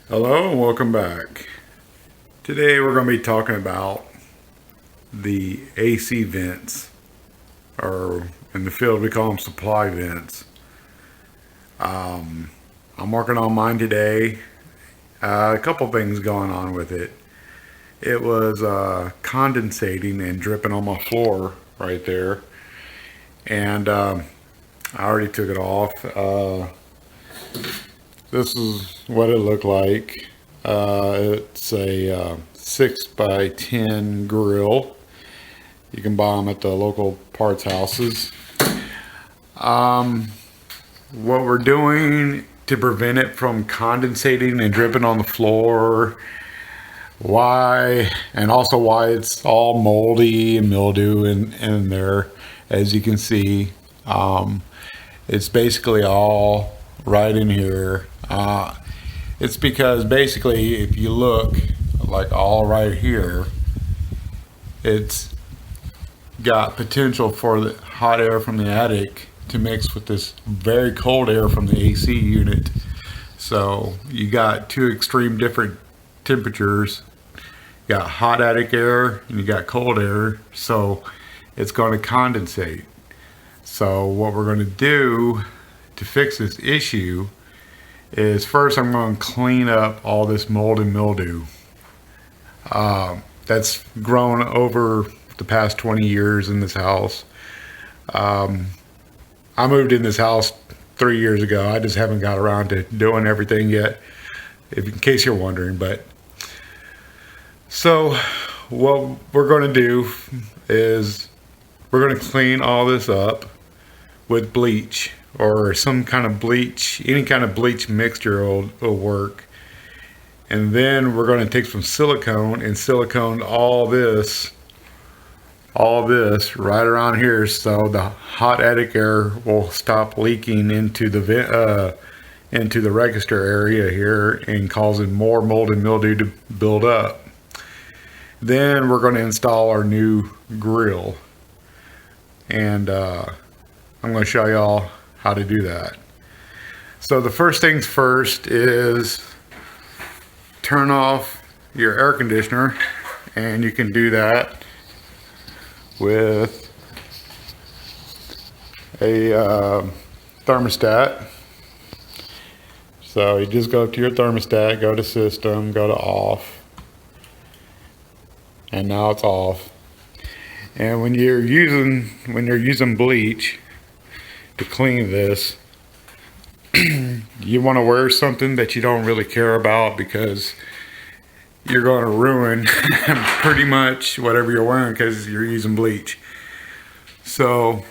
Hello and welcome back. Today we're going to be talking about the AC vents, or in the field we call them supply vents. I'm working on mine today. A couple things going on with it. It was condensating and dripping on my floor right there, and I already took it off. This is what it looked like. It's a 6x10 grill. You can buy them at the local parts houses. What we're doing to prevent it from condensating and dripping on the floor, and also why it's all moldy and mildew in there, as you can see. It's basically all right in here. It's because basically, if you look, like all right here, it's got potential for the hot air from the attic to mix with this very cold air from the AC unit. So you got two extreme different temperatures. You got hot attic air and you got cold air, so it's going to condensate. So what we're going to do to fix this issue is, first I'm going to clean up all this mold and mildew that's grown over the past 20 years in this house. I moved in this house 3 years ago. I just haven't got around to doing everything yet, in case you're wondering. But so what we're going to do is we're going to clean all this up with bleach, or some kind of bleach. Any kind of bleach mixture will work. And then we're going to take some silicone and silicone all this right around here, so the hot attic air will stop leaking into the register area here and causing more mold and mildew to build up. Then we're going to install our new grill, and I'm going to show y'all how to do that. So the first things first is turn off your air conditioner, and you can do that with a thermostat. So you just go up to your thermostat, go to system, go to off, and now it's off. And when you're using bleach to clean this, you want to wear something that you don't really care about, because you're going to ruin pretty much whatever you're wearing because you're using bleach. So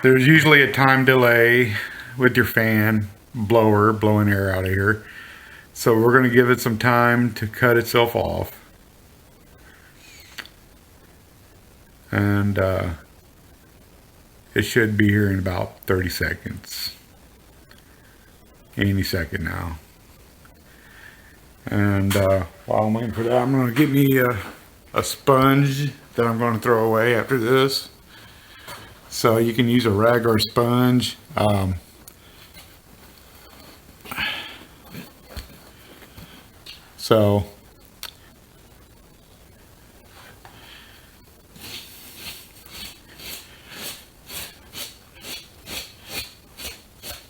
there's usually a time delay with your fan blower blowing air out of here. So we're going to give it some time to cut itself off. And it should be here in about 30 seconds. Any second now. And while I'm waiting for that, I'm going to get me a sponge that I'm going to throw away after this. So you can use a rag or a sponge. So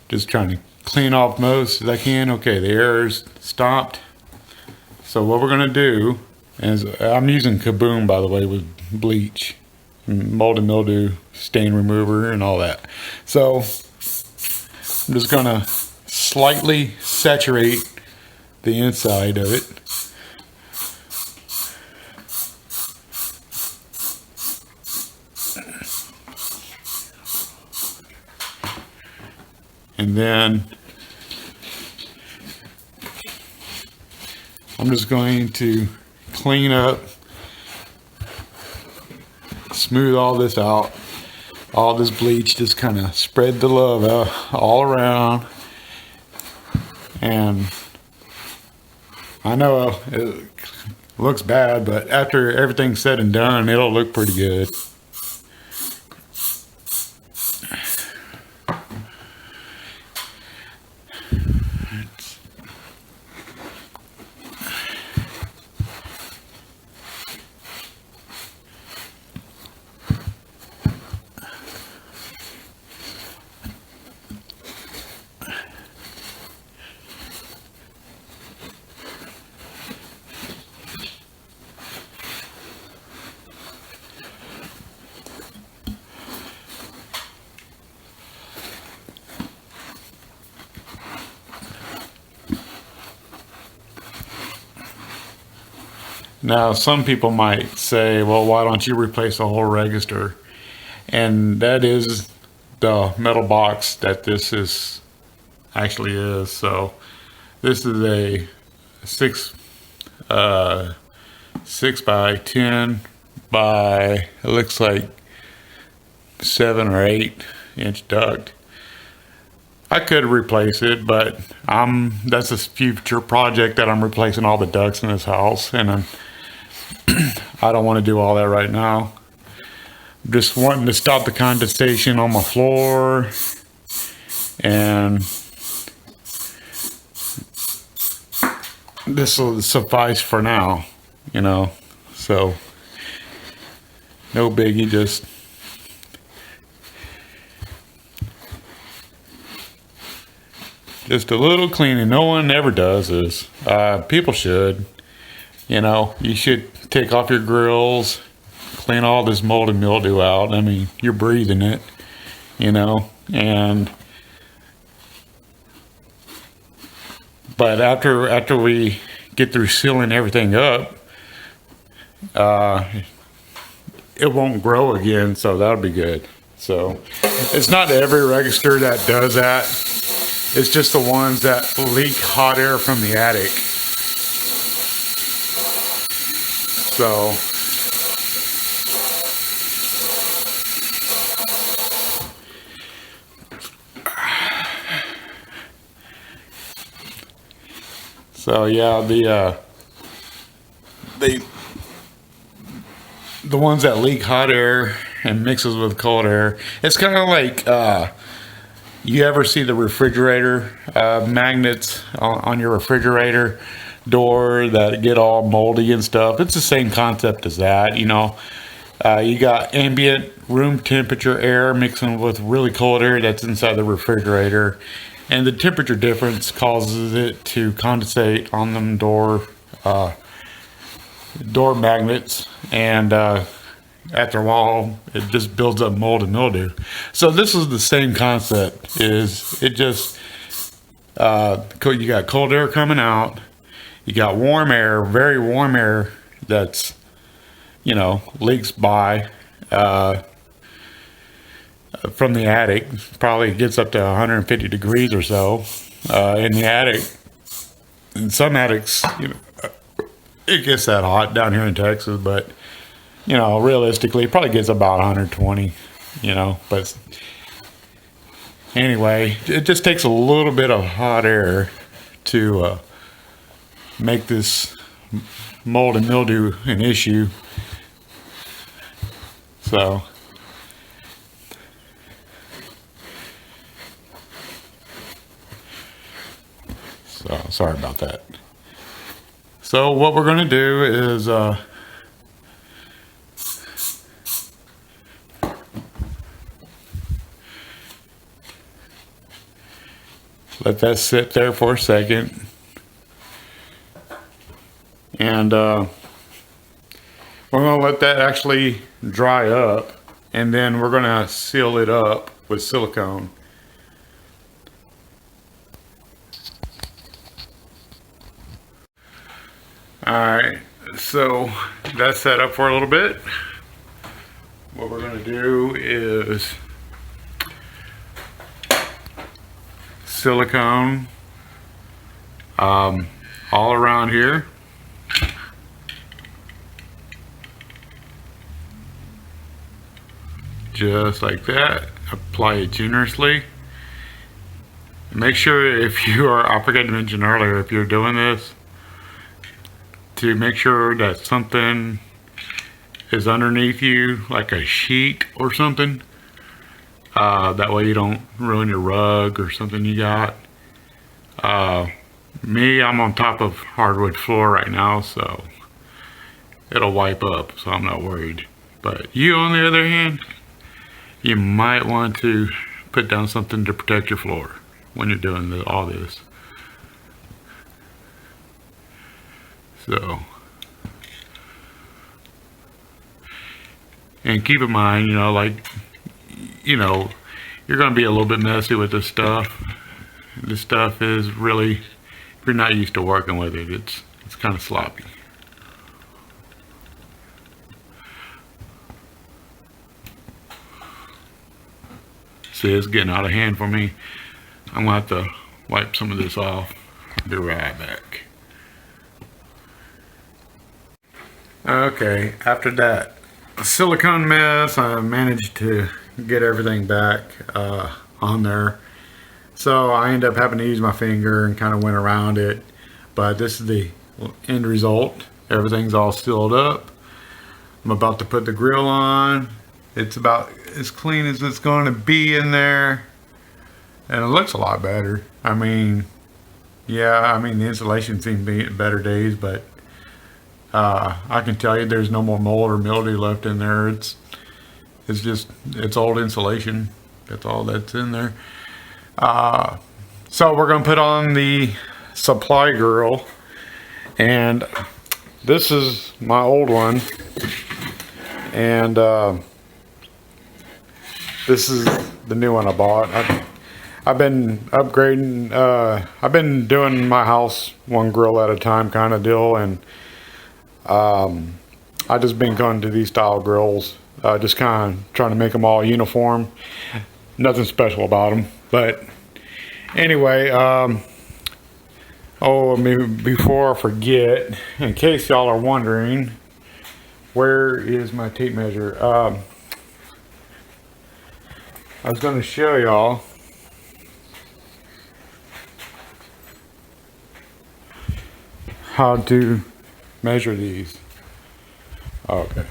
just trying to clean off most as I can. Okay, the air is stopped. So what we're going to do is, I'm using Kaboom, by the way, with bleach, mold and mildew, stain remover, and all that. So I'm just going to slightly saturate the inside of it. And then I'm just going to clean up, smooth all this out, all this bleach, just kind of spread the love out all around. And I know it looks bad, but after everything's said and done, it'll look pretty good. Now, some people might say, well, why don't you replace the whole register? And that is the metal box that this is actually is. So this is a six uh 6 by 10 by, it looks like 7 or 8 inch duct. I could replace it, but that's a future project that I'm replacing all the ducts in this house, and I don't want to do all that right now. I'm just wanting to stop the condensation on my floor, and this will suffice for now, you know. So no biggie, just a little cleaning. No one ever does this. People should. You know, you should take off your grills, clean all this mold and mildew out. I mean, you're breathing it, you know. But after we get through sealing everything up, it won't grow again, so that'll be good. So it's not every register that does that. It's just the ones that leak hot air from the attic. So yeah, the ones that leak hot air and mixes with cold air. It's kind of like you ever see the refrigerator magnets on your refrigerator door that get all moldy and stuff? It's the same concept as that, you know. You got ambient room temperature air mixing with really cold air that's inside the refrigerator, and the temperature difference causes it to condensate on them door magnets, and after a while it just builds up mold and mildew. So this is the same concept. Is it just you got cold air coming out, you got warm air, very warm air that's, you know, leaks by from the attic. Probably gets up to 150 degrees or so in the attic. In some attics, you know, it gets that hot down here in Texas, but you know, realistically, it probably gets about 120, you know. But anyway, it just takes a little bit of hot air to make this mold and mildew an issue. So sorry about that. So what we're going to do is let that sit there for a second, and we're going to let that actually dry up, and then we're going to seal it up with silicone. Alright, so that's set up for a little bit. What we're going to do is silicone all around here. Just like that. Apply it generously. Make sure, if you are, I forgot to mention earlier, if you're doing this, to make sure that something is underneath you, like a sheet or something. That way you don't ruin your rug or something you got. Me, I'm on top of hardwood floor right now, so it'll wipe up, so I'm not worried. But you, on the other hand, you might want to put down something to protect your floor when you're doing all this. So, and keep in mind, you know, like, you know, you're going to be a little bit messy with this stuff. This stuff is really, if you're not used to working with it, it's kind of sloppy. See, it's getting out of hand for me. I'm gonna have to wipe some of this off. Be right back. Okay, after that silicone mess, I managed to get everything back on there. So I ended up having to use my finger and kind of went around it. But this is the end result. Everything's all sealed up. I'm about to put the grill on. It's about as clean as it's going to be in there. And it looks a lot better. I mean, yeah, I mean the insulation seemed to be in better days, but I can tell you there's no more mold or mildew left in there. It's old insulation. That's all that's in there. So we're gonna put on the supply grill, and this is my old one, and this is the new one I bought. I've been upgrading. I've been doing my house one grill at a time kind of deal, and I just been going to these style grills, just kind of trying to make them all uniform. Nothing special about them, but anyway, oh, maybe before I forget, in case y'all are wondering, where is my tape measure? I was going to show y'all. How to measure these. Okay.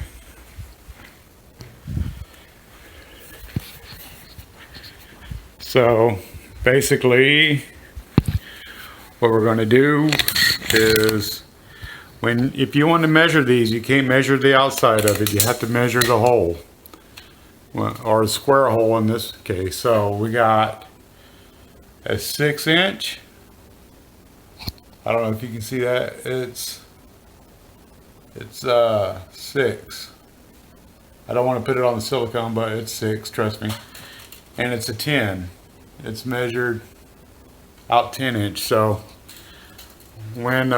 So basically what we're going to do is if you want to measure these, you can't measure the outside of it, you have to measure the hole, or a square hole in this case. So we got a 6-inch. I don't know if you can see that. It's 6. I don't want to put it on the silicone, but it's 6, trust me. And it's a 10. It's measured out 10-inch. So when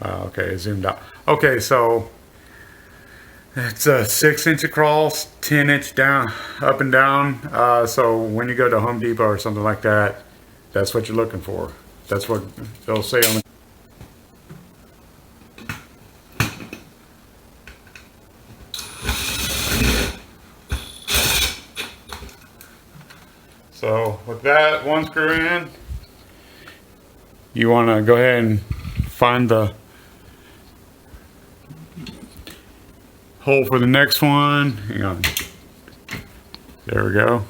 okay, zoomed out. Okay, so it's a 6-inch across, 10-inch down, up and down. So when you go to Home Depot or something like that, that's what you're looking for. That's what they'll say on the. So with that one screw in, you want to go ahead and find the hole for the next one. Hang on. There we go.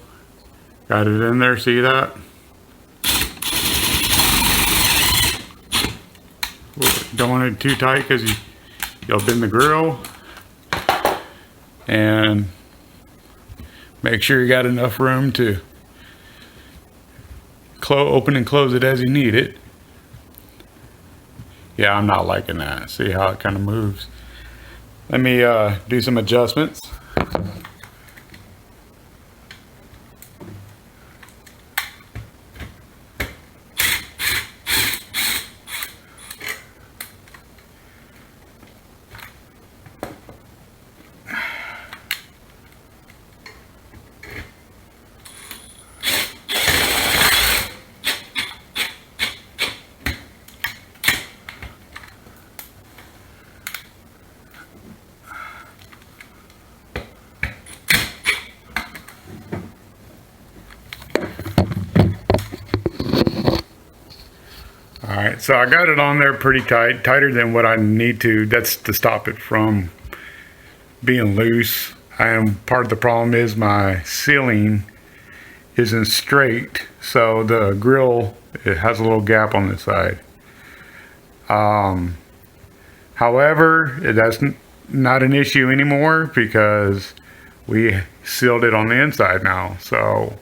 Got it in there. See that? Don't want it too tight because you'll bend the grill. And make sure you got enough room to open and close it as you need it. Yeah, I'm not liking that. See how it kind of moves. Let me do some adjustments. Alright, so I got it on there pretty tight, tighter than what I need to. That's to stop it from being loose. And part of the problem is my sealing isn't straight, so the grill, it has a little gap on the side. However, that's not an issue anymore because we sealed it on the inside now, so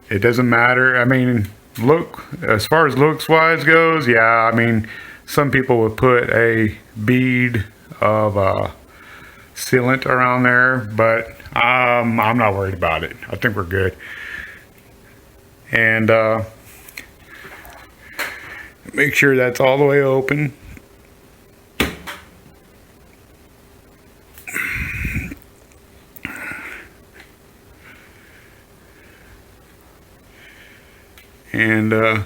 it doesn't matter. I mean, look, as far as looks wise goes, yeah, I mean, some people would put a bead of sealant around there, but I'm not worried about it. I think we're good. And make sure that's all the way open. and I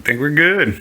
think we're good.